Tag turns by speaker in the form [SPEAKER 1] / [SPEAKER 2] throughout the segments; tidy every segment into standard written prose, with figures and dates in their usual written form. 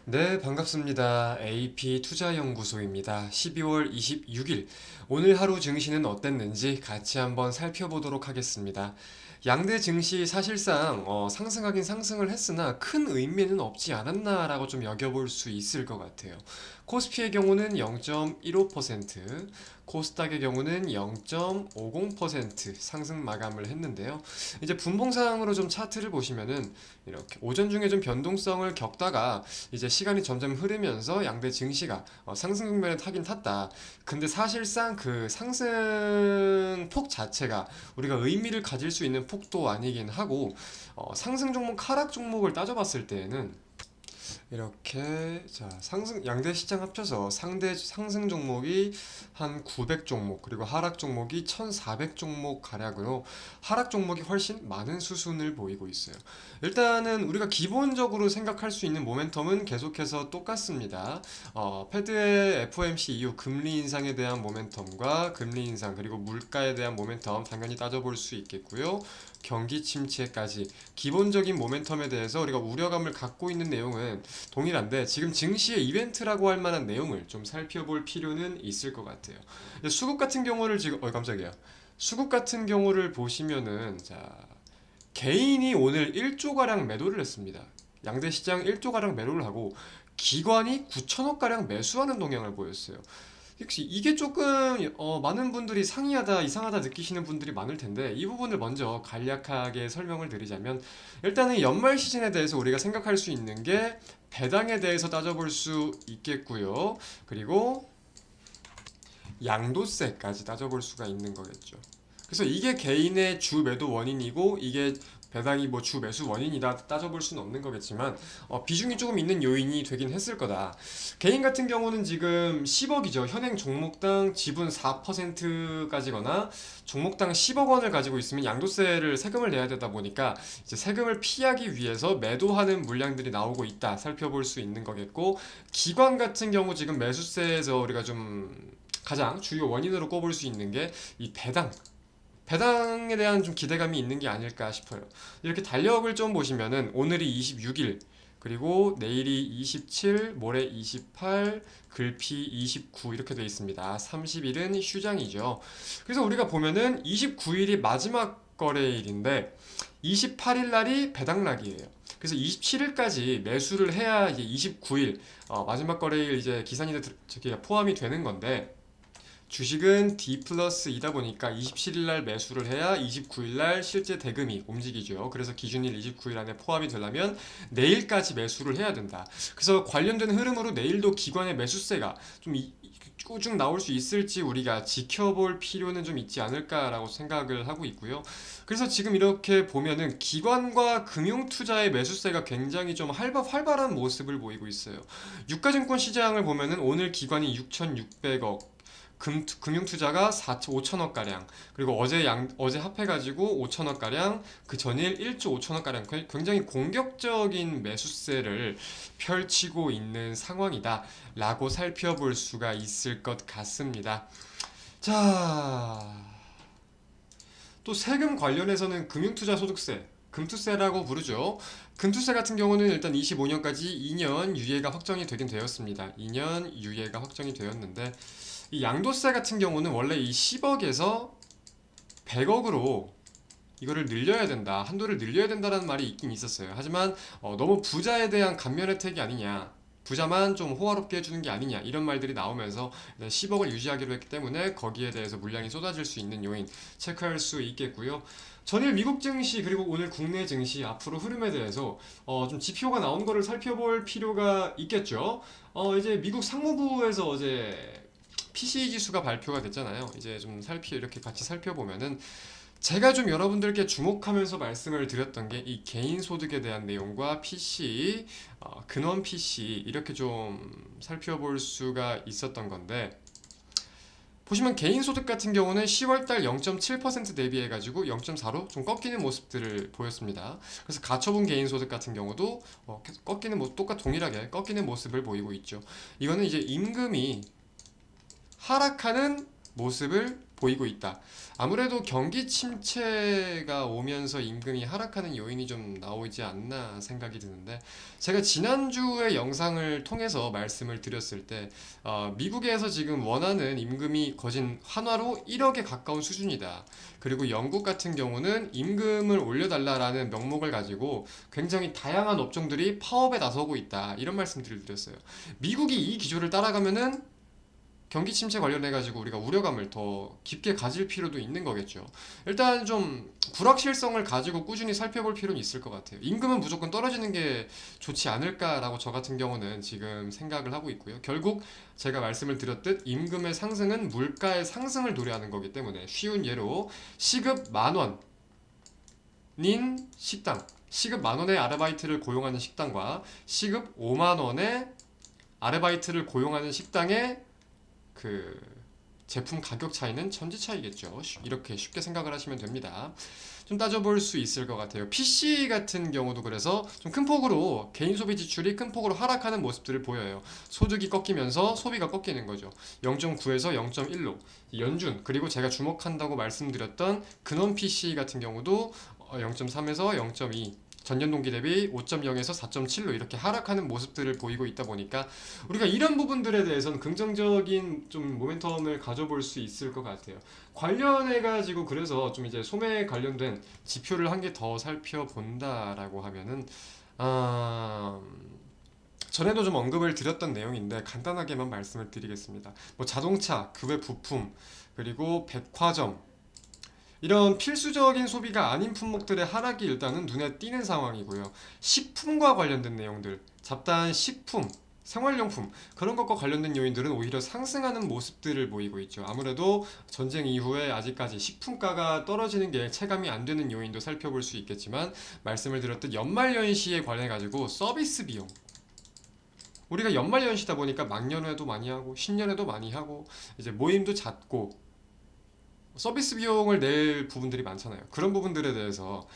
[SPEAKER 1] 네, 반갑습니다. AP투자연구소입니다. 12월 26일 오늘 하루 증시는 어땠는지 같이 한번 살펴보도록 하겠습니다. 양대 증시 사실상 상승하긴 상승을 했으나 큰 의미는 없지 않았나라고 좀 여겨볼 수 있을 것 같아요. 코스피의 경우는 0.15%, 코스닥의 경우는 0.50% 상승 마감을 했는데요. 이제 분봉상으로 좀 차트를 보시면은 이렇게 오전 중에 좀 변동성을 겪다가 이제 시간이 점점 흐르면서 양대 증시가 상승 국면에 타긴 탔다. 근데 사실상 그 상승폭 자체가 우리가 의미를 가질 수 있는 폭도 아니긴 하고, 상승 종목, 하락 종목을 따져봤을 때에는 이렇게 자 상승 양대 시장 합쳐서 상대 상승 종목이 한 900 종목, 그리고 하락 종목이 1400 종목 가량으로 하락 종목이 훨씬 많은 수순을 보이고 있어요. 일단은 우리가 기본적으로 생각할 수 있는 모멘텀은 계속해서 똑같습니다. 페드의 FOMC 이후 금리 인상에 대한 모멘텀과 금리 인상, 그리고 물가에 대한 모멘텀 당연히 따져볼 수 있겠고요. 경기 침체까지 기본적인 모멘텀에 대해서 우리가 우려감을 갖고 있는 내용은 동일한데, 지금 증시의 이벤트라고 할 만한 내용을 좀 살펴볼 필요는 있을 것 같아요. 수급 같은 경우를 지금 깜짝이야. 수급 같은 경우를 보시면은 개인이 오늘 1조가량 매도를 했습니다. 양대 시장 1조가량 매도를 하고 기관이 9천억가량 매수하는 동향을 보였어요. 혹시 이게 조금 많은 분들이 상이하다, 이상하다 느끼시는 분들이 많을 텐데, 이 부분을 먼저 간략하게 설명을 드리자면, 일단은 연말 시즌에 대해서 우리가 생각할 수 있는 게 배당에 대해서 따져볼 수 있겠고요. 그리고 양도세까지 따져볼 수가 있는 거겠죠. 그래서 이게 개인의 주 매도 원인이고, 이게 배당이 뭐 주 매수 원인이다 따져볼 수는 없는 거겠지만, 비중이 조금 있는 요인이 되긴 했을 거다. 개인 같은 경우는 지금 10억이죠. 현행 종목당 지분 4%까지거나 종목당 10억 원을 가지고 있으면 양도세를 세금을 내야 되다 보니까 이제 세금을 피하기 위해서 매도하는 물량들이 나오고 있다 살펴볼 수 있는 거겠고, 기관 같은 경우 지금 매수세에서 우리가 좀 가장 주요 원인으로 꼽을 수 있는 게 이 배당에 대한 좀 기대감이 있는 게 아닐까 싶어요. 이렇게 달력을 좀 보시면은 오늘이 26일, 그리고 내일이 27, 모레 28, 글피 29 이렇게 되어 있습니다. 30일은 휴장이죠. 그래서 우리가 보면은 29일이 마지막 거래일인데 28일 날이 배당락이에요. 그래서 27일까지 매수를 해야 이제 29일 마지막 거래일 이제 기산일에 포함이 되는 건데, 주식은 D 플러스 이다 보니까 27일 날 매수를 해야 29일 날 실제 대금이 움직이죠. 그래서 기준일 29일 안에 포함이 되려면 내일까지 매수를 해야 된다. 그래서 관련된 흐름으로 내일도 기관의 매수세가 좀 꾸준히 나올 수 있을지 우리가 지켜볼 필요는 좀 있지 않을까라고 생각을 하고 있고요. 그래서 지금 이렇게 보면은 기관과 금융투자의 매수세가 굉장히 좀 활발한 모습을 보이고 있어요. 유가증권 시장을 보면은 오늘 기관이 6,600억, 금융투자가 5천억가량, 그리고 어제 합해가지고 5천억가량, 그 전일 1조 5천억가량, 굉장히 공격적인 매수세를 펼치고 있는 상황이다 라고 살펴볼 수가 있을 것 같습니다. 자, 또 세금 관련해서는 금융투자 소득세, 금투세라고 부르죠. 금투세 같은 경우는 일단 25년까지 2년 유예가 확정이 되긴 되었습니다. 2년 유예가 확정이 되었는데, 이 양도세 같은 경우는 원래 이 10억에서 100억으로 이거를 늘려야 된다, 한도를 늘려야 된다라는 말이 있긴 있었어요. 하지만 너무 부자에 대한 감면 혜택이 아니냐, 부자만 좀 호화롭게 해주는 게 아니냐, 이런 말들이 나오면서 10억을 유지하기로 했기 때문에 거기에 대해서 물량이 쏟아질 수 있는 요인 체크할 수 있겠고요. 전일 미국 증시 그리고 오늘 국내 증시 앞으로 흐름에 대해서 좀 지표가 나온 거를 살펴볼 필요가 있겠죠. 이제 미국 상무부에서 어제 PCE 지수가 발표가 됐잖아요. 이제 좀 이렇게 같이 살펴보면은, 제가 좀 여러분들께 주목하면서 말씀을 드렸던 게 이 개인 소득에 대한 내용과 PCE, 근원 PCE 이렇게 좀 살펴볼 수가 있었던 건데, 보시면 개인 소득 같은 경우는 10월달 0.7% 대비해가지고 0.4로 좀 꺾이는 모습들을 보였습니다. 그래서 가처분 개인 소득 같은 경우도 계속 동일하게 꺾이는 모습을 보이고 있죠. 이거는 이제 임금이 하락하는 모습을 보이고 있다. 아무래도 경기 침체가 오면서 임금이 하락하는 요인이 좀 나오지 않나 생각이 드는데, 제가 지난주에 영상을 통해서 말씀을 드렸을 때 미국에서 지금 원하는 임금이 거진 환화로 1억에 가까운 수준이다. 그리고 영국 같은 경우는 임금을 올려달라라는 명목을 가지고 굉장히 다양한 업종들이 파업에 나서고 있다. 이런 말씀들을 드렸어요. 미국이 이 기조를 따라가면은 경기 침체 관련해가지고 우리가 우려감을 더 깊게 가질 필요도 있는 거겠죠. 일단 좀 불확실성을 가지고 꾸준히 살펴볼 필요는 있을 것 같아요. 임금은 무조건 떨어지는 게 좋지 않을까라고 저 같은 경우는 지금 생각을 하고 있고요. 결국 제가 말씀을 드렸듯 임금의 상승은 물가의 상승을 노래하는 거기 때문에, 쉬운 예로 시급 10,000원인 식당, 시급 10,000원의 아르바이트를 고용하는 식당과 시급 50,000원의 아르바이트를 고용하는 식당의 그 제품 가격 차이는 천지 차이겠죠. 이렇게 쉽게 생각을 하시면 됩니다. 좀 따져볼 수 있을 것 같아요. PC 같은 경우도 그래서 좀 큰 폭으로 개인 소비 지출이 큰 폭으로 하락하는 모습들을 보여요. 소득이 꺾이면서 소비가 꺾이는 거죠. 0.9에서 0.1로 연준, 그리고 제가 주목한다고 말씀드렸던 근원 PC 같은 경우도 0.3에서 0.2, 전년 동기 대비 5.0에서 4.7로 이렇게 하락하는 모습들을 보이고 있다 보니까 우리가 이런 부분들에 대해서는 긍정적인 좀 모멘텀을 가져볼 수 있을 것 같아요. 관련해가지고 그래서 좀 이제 소매 관련된 지표를 한 개 더 살펴본다라고 하면은 전에도 좀 언급을 드렸던 내용인데 간단하게만 말씀을 드리겠습니다. 뭐 자동차, 그 외 부품, 그리고 백화점, 이런 필수적인 소비가 아닌 품목들의 하락이 일단은 눈에 띄는 상황이고요. 식품과 관련된 내용들, 잡다한 식품, 생활용품, 그런 것과 관련된 요인들은 오히려 상승하는 모습들을 보이고 있죠. 아무래도 전쟁 이후에 아직까지 식품가가 떨어지는 게 체감이 안 되는 요인도 살펴볼 수 있겠지만, 말씀을 드렸듯 연말연시에 관해 가지고 서비스 비용, 우리가 연말연시다 보니까 막년회도 많이 하고 신년회도 많이 하고 이제 모임도 잦고 서비스 비용을 낼 부분들이 많잖아요. 그런 부분들에 대해서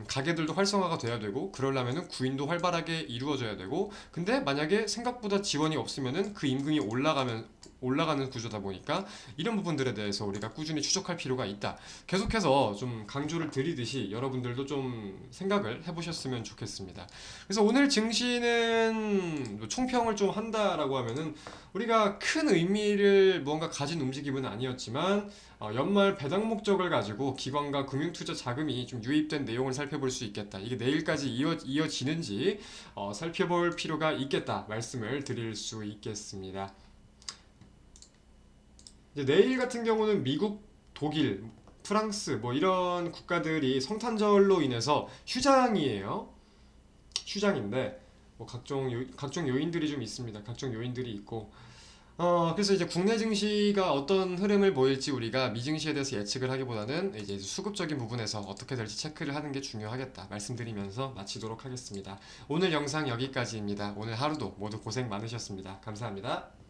[SPEAKER 1] 가게들도 활성화가 돼야 되고, 그러려면은 구인도 활발하게 이루어져야 되고, 근데 만약에 생각보다 지원이 없으면은 그 임금이 올라가는 구조다 보니까 이런 부분들에 대해서 우리가 꾸준히 추적할 필요가 있다. 계속해서 좀 강조를 드리듯이 여러분들도 좀 생각을 해보셨으면 좋겠습니다. 그래서 오늘 증시는 뭐 총평을 좀 한다라고 하면은 우리가 큰 의미를 뭔가 가진 움직임은 아니었지만, 연말 배당 목적을 가지고 기관과 금융투자 자금이 좀 유입된 내용을 살펴볼 수 있겠다. 이게 내일까지 이어지는지 살펴볼 필요가 있겠다 말씀을 드릴 수 있겠습니다. 이제 내일 같은 경우는 미국, 독일, 프랑스 뭐 이런 국가들이 성탄절로 인해서 휴장이에요. 휴장인데 뭐 각종 요인들이 좀 있습니다. 각종 요인들이 있고, 그래서 이제 국내 증시가 어떤 흐름을 보일지 우리가 미증시에 대해서 예측을 하기보다는 이제 수급적인 부분에서 어떻게 될지 체크를 하는 게 중요하겠다 말씀드리면서 마치도록 하겠습니다. 오늘 영상 여기까지입니다. 오늘 하루도 모두 고생 많으셨습니다. 감사합니다.